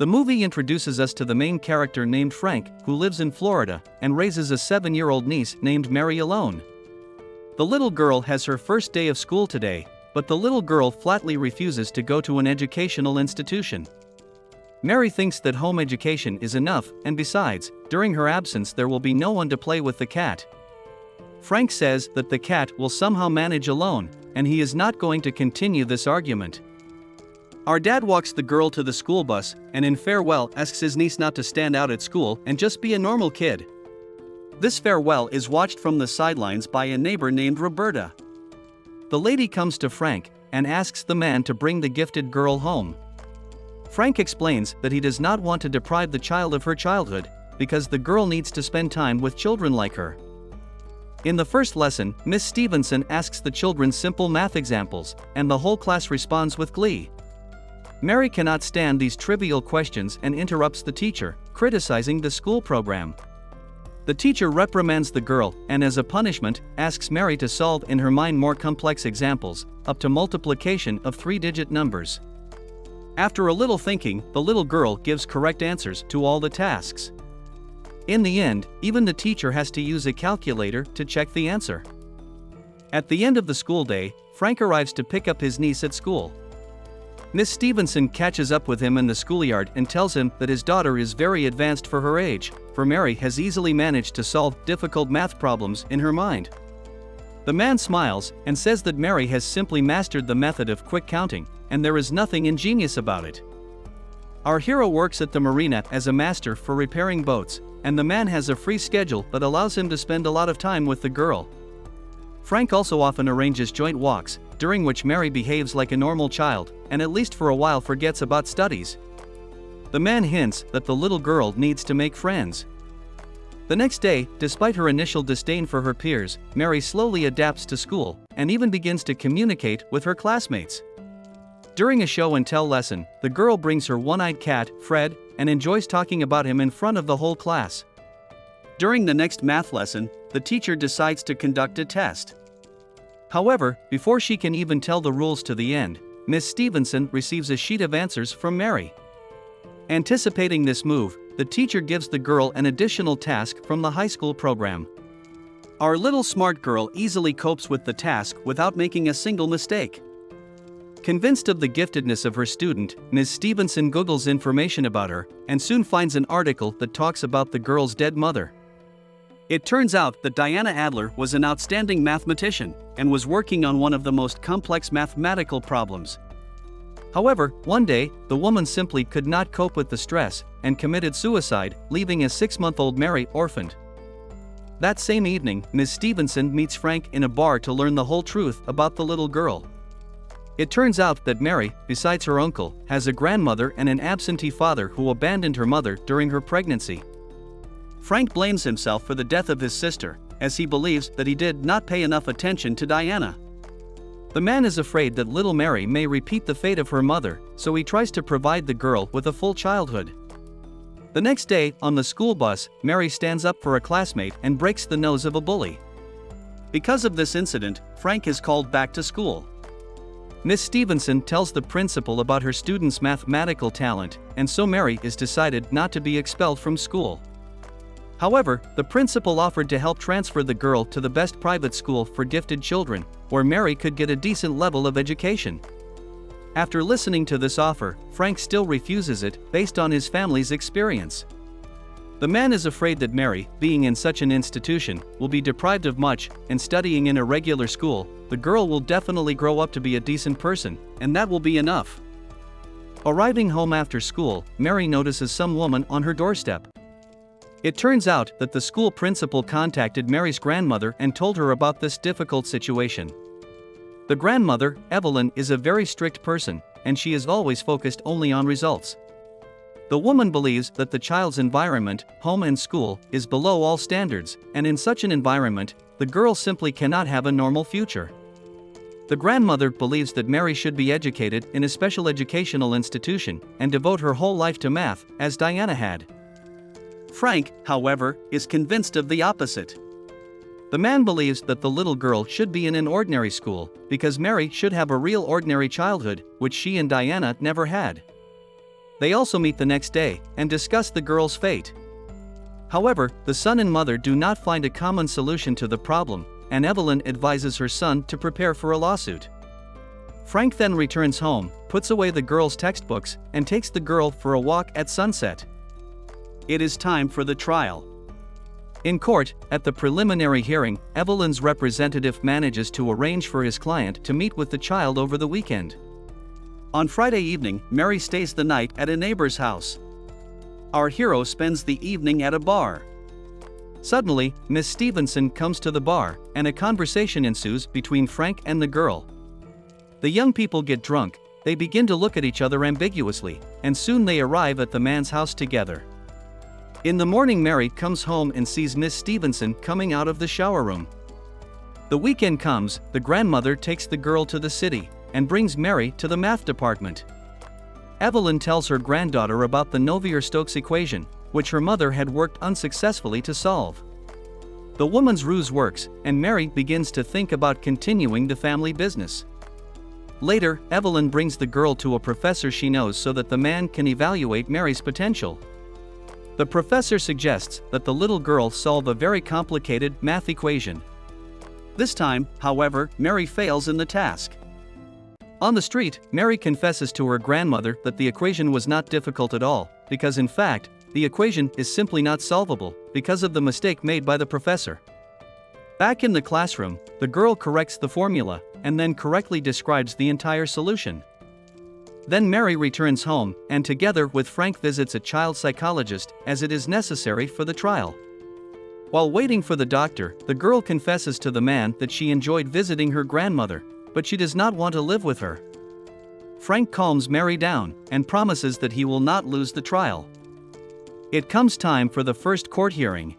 The movie introduces us to the main character named Frank, who lives in Florida, and raises a 7-year-old niece named Mary alone. The little girl has her first day of school today, but the little girl flatly refuses to go to an educational institution. Mary thinks that home education is enough, and besides, during her absence there will be no one to play with the cat. Frank says that the cat will somehow manage alone, and he is not going to continue this argument. Our dad walks the girl to the school bus, and in farewell asks his niece not to stand out at school and just be a normal kid. This farewell is watched from the sidelines by a neighbor named Roberta. The lady comes to Frank and asks the man to bring the gifted girl home. Frank explains that he does not want to deprive the child of her childhood, because the girl needs to spend time with children like her. In the first lesson, Miss Stevenson asks the children simple math examples, and the whole class responds with glee. Mary cannot stand these trivial questions and interrupts the teacher, criticizing the school program. The teacher reprimands the girl and, as a punishment, asks Mary to solve in her mind more complex examples, up to multiplication of 3-digit numbers. After a little thinking, the little girl gives correct answers to all the tasks. In the end, even the teacher has to use a calculator to check the answer. At the end of the school day, Frank arrives to pick up his niece at school. Miss Stevenson catches up with him in the schoolyard and tells him that his daughter is very advanced for her age, for Mary has easily managed to solve difficult math problems in her mind. The man smiles and says that Mary has simply mastered the method of quick counting, and there is nothing ingenious about it. Our hero works at the marina as a master for repairing boats, and the man has a free schedule that allows him to spend a lot of time with the girl. Frank also often arranges joint walks, during which Mary behaves like a normal child, and at least for a while forgets about studies. The man hints that the little girl needs to make friends. The next day, despite her initial disdain for her peers, Mary slowly adapts to school, and even begins to communicate with her classmates. During a show-and-tell lesson, the girl brings her one-eyed cat, Fred, and enjoys talking about him in front of the whole class. During the next math lesson, the teacher decides to conduct a test. However, before she can even tell the rules to the end, Miss Stevenson receives a sheet of answers from Mary. Anticipating this move, the teacher gives the girl an additional task from the high school program. Our little smart girl easily copes with the task without making a single mistake. Convinced of the giftedness of her student, Ms. Stevenson Googles information about her, and soon finds an article that talks about the girl's dead mother. It turns out that Diana Adler was an outstanding mathematician, and was working on one of the most complex mathematical problems. However, one day, the woman simply could not cope with the stress, and committed suicide, leaving a 6-month-old Mary orphaned. That same evening, Ms. Stevenson meets Frank in a bar to learn the whole truth about the little girl. It turns out that Mary, besides her uncle, has a grandmother and an absentee father who abandoned her mother during her pregnancy. Frank blames himself for the death of his sister, as he believes that he did not pay enough attention to Diana. The man is afraid that little Mary may repeat the fate of her mother, so he tries to provide the girl with a full childhood. The next day, on the school bus, Mary stands up for a classmate and breaks the nose of a bully. Because of this incident, Frank is called back to school. Miss Stevenson tells the principal about her student's mathematical talent, and so Mary is decided not to be expelled from school. However, the principal offered to help transfer the girl to the best private school for gifted children, where Mary could get a decent level of education. After listening to this offer, Frank still refuses it, based on his family's experience. The man is afraid that Mary, being in such an institution, will be deprived of much, and studying in a regular school, the girl will definitely grow up to be a decent person, and that will be enough. Arriving home after school, Mary notices some woman on her doorstep. It turns out that the school principal contacted Mary's grandmother and told her about this difficult situation. The grandmother, Evelyn, is a very strict person, and she is always focused only on results. The woman believes that the child's environment, home and school, is below all standards, and in such an environment, the girl simply cannot have a normal future. The grandmother believes that Mary should be educated in a special educational institution and devote her whole life to math, as Diana had. Frank, however, is convinced of the opposite. The man believes that the little girl should be in an ordinary school, because Mary should have a real ordinary childhood, which she and Diana never had. They also meet the next day and discuss the girl's fate. However, the son and mother do not find a common solution to the problem, and Evelyn advises her son to prepare for a lawsuit. Frank then returns home, puts away the girl's textbooks, and takes the girl for a walk at sunset. It is time for the trial. In court, at the preliminary hearing, Evelyn's representative manages to arrange for his client to meet with the child over the weekend. On Friday evening, Mary stays the night at a neighbor's house. Our hero spends the evening at a bar. Suddenly, Miss Stevenson comes to the bar, and a conversation ensues between Frank and the girl. The young people get drunk, they begin to look at each other ambiguously, and soon they arrive at the man's house together. In the morning, Mary comes home and sees Miss Stevenson coming out of the shower room. The weekend comes, the grandmother takes the girl to the city, and brings Mary to the math department. Evelyn tells her granddaughter about the Navier-Stokes equation, which her mother had worked unsuccessfully to solve. The woman's ruse works, and Mary begins to think about continuing the family business. Later, Evelyn brings the girl to a professor she knows so that the man can evaluate Mary's potential. The professor suggests that the little girl solve a very complicated math equation. This time, however, Mary fails in the task. On the street, Mary confesses to her grandmother that the equation was not difficult at all, because in fact, the equation is simply not solvable, because of the mistake made by the professor. Back in the classroom, the girl corrects the formula, and then correctly describes the entire solution. Then Mary returns home, and together with Frank visits a child psychologist, as it is necessary for the trial. While waiting for the doctor, the girl confesses to the man that she enjoyed visiting her grandmother, but she does not want to live with her. Frank calms Mary down, and promises that he will not lose the trial. It comes time for the first court hearing.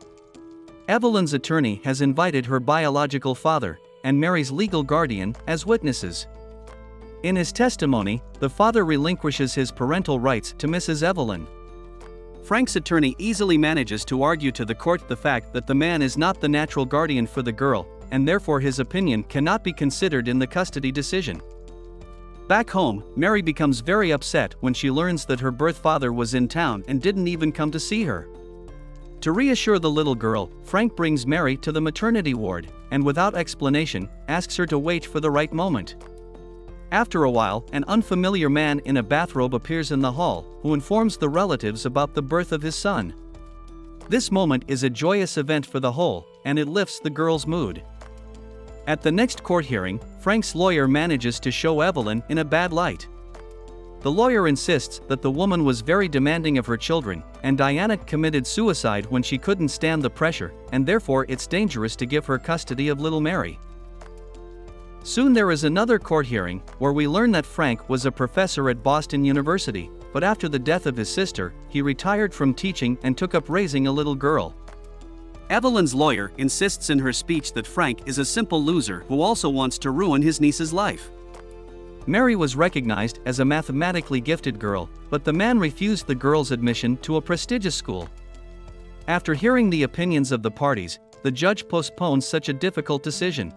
Evelyn's attorney has invited her biological father, and Mary's legal guardian, as witnesses. In his testimony, the father relinquishes his parental rights to Mrs. Evelyn. Frank's attorney easily manages to argue to the court the fact that the man is not the natural guardian for the girl, and therefore his opinion cannot be considered in the custody decision. Back home, Mary becomes very upset when she learns that her birth father was in town and didn't even come to see her. To reassure the little girl, Frank brings Mary to the maternity ward, and without explanation, asks her to wait for the right moment. After a while, an unfamiliar man in a bathrobe appears in the hall, who informs the relatives about the birth of his son. This moment is a joyous event for the whole, and it lifts the girl's mood. At the next court hearing, Frank's lawyer manages to show Evelyn in a bad light. The lawyer insists that the woman was very demanding of her children, and Diana committed suicide when she couldn't stand the pressure, and therefore it's dangerous to give her custody of little Mary. Soon there is another court hearing, where we learn that Frank was a professor at Boston University, but after the death of his sister, he retired from teaching and took up raising a little girl. Evelyn's lawyer insists in her speech that Frank is a simple loser who also wants to ruin his niece's life. Mary was recognized as a mathematically gifted girl, but the man refused the girl's admission to a prestigious school. After hearing the opinions of the parties, the judge postpones such a difficult decision.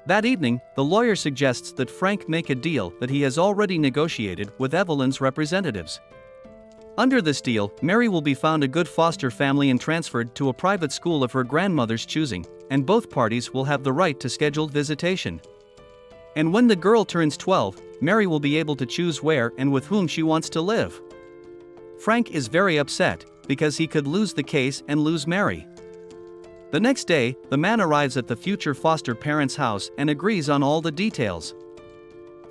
That evening, the lawyer suggests that Frank make a deal that he has already negotiated with Evelyn's representatives. Under this deal, Mary will be found a good foster family and transferred to a private school of her grandmother's choosing, and both parties will have the right to scheduled visitation. And when the girl turns 12, Mary will be able to choose where and with whom she wants to live. Frank is very upset, because he could lose the case and lose Mary. The next day, the man arrives at the future foster parents' house and agrees on all the details.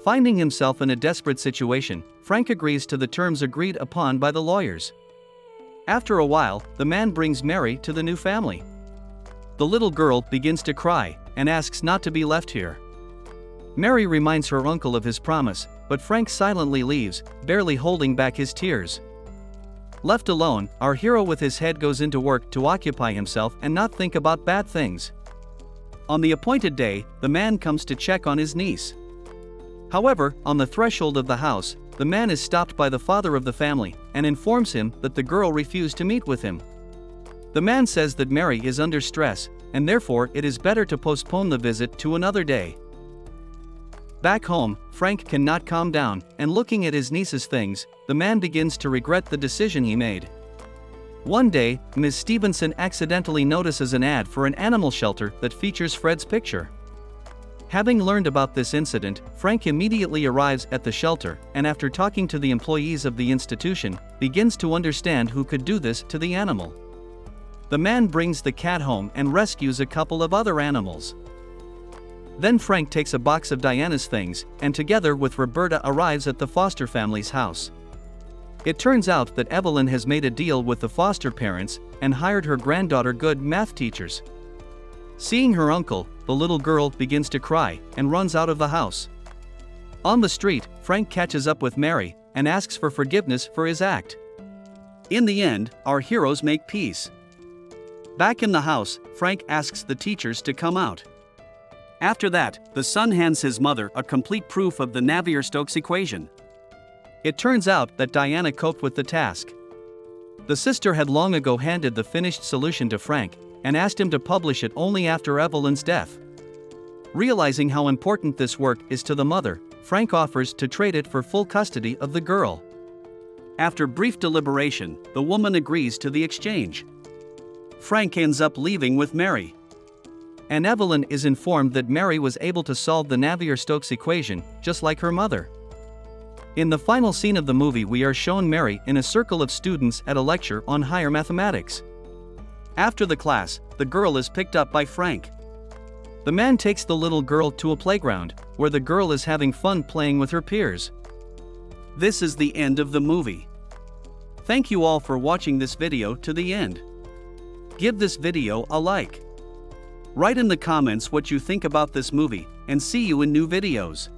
Finding himself in a desperate situation, Frank agrees to the terms agreed upon by the lawyers. After a while, the man brings Mary to the new family. The little girl begins to cry and asks not to be left here. Mary reminds her uncle of his promise, but Frank silently leaves, barely holding back his tears. Left alone, our hero with his head goes into work to occupy himself and not think about bad things. On the appointed day, the man comes to check on his niece. However, on the threshold of the house, the man is stopped by the father of the family and informs him that the girl refused to meet with him. The man says that Mary is under stress, and therefore it is better to postpone the visit to another day. Back home, Frank cannot calm down, and looking at his niece's things, the man begins to regret the decision he made. One day, Ms. Stevenson accidentally notices an ad for an animal shelter that features Fred's picture. Having learned about this incident, Frank immediately arrives at the shelter, and after talking to the employees of the institution, begins to understand who could do this to the animal. The man brings the cat home and rescues a couple of other animals. Then Frank takes a box of Diana's things, and together with Roberta arrives at the Foster family's house. It turns out that Evelyn has made a deal with the foster parents and hired her granddaughter good math teachers. Seeing her uncle, the little girl begins to cry and runs out of the house. On the street, Frank catches up with Mary and asks for forgiveness for his act. In the end, our heroes make peace. Back in the house, Frank asks the teachers to come out. After that, the son hands his mother a complete proof of the Navier-Stokes equation. It turns out that Diana coped with the task. The sister had long ago handed the finished solution to Frank and asked him to publish it only after Evelyn's death. Realizing how important this work is to the mother, Frank offers to trade it for full custody of the girl. After brief deliberation, the woman agrees to the exchange. Frank ends up leaving with Mary. And Evelyn is informed that Mary was able to solve the Navier-Stokes equation, just like her mother. In the final scene of the movie, we are shown Mary in a circle of students at a lecture on higher mathematics. After the class, the girl is picked up by Frank. The man takes the little girl to a playground, where the girl is having fun playing with her peers. This is the end of the movie. Thank you all for watching this video to the end. Give this video a like. Write in the comments what you think about this movie, and see you in new videos.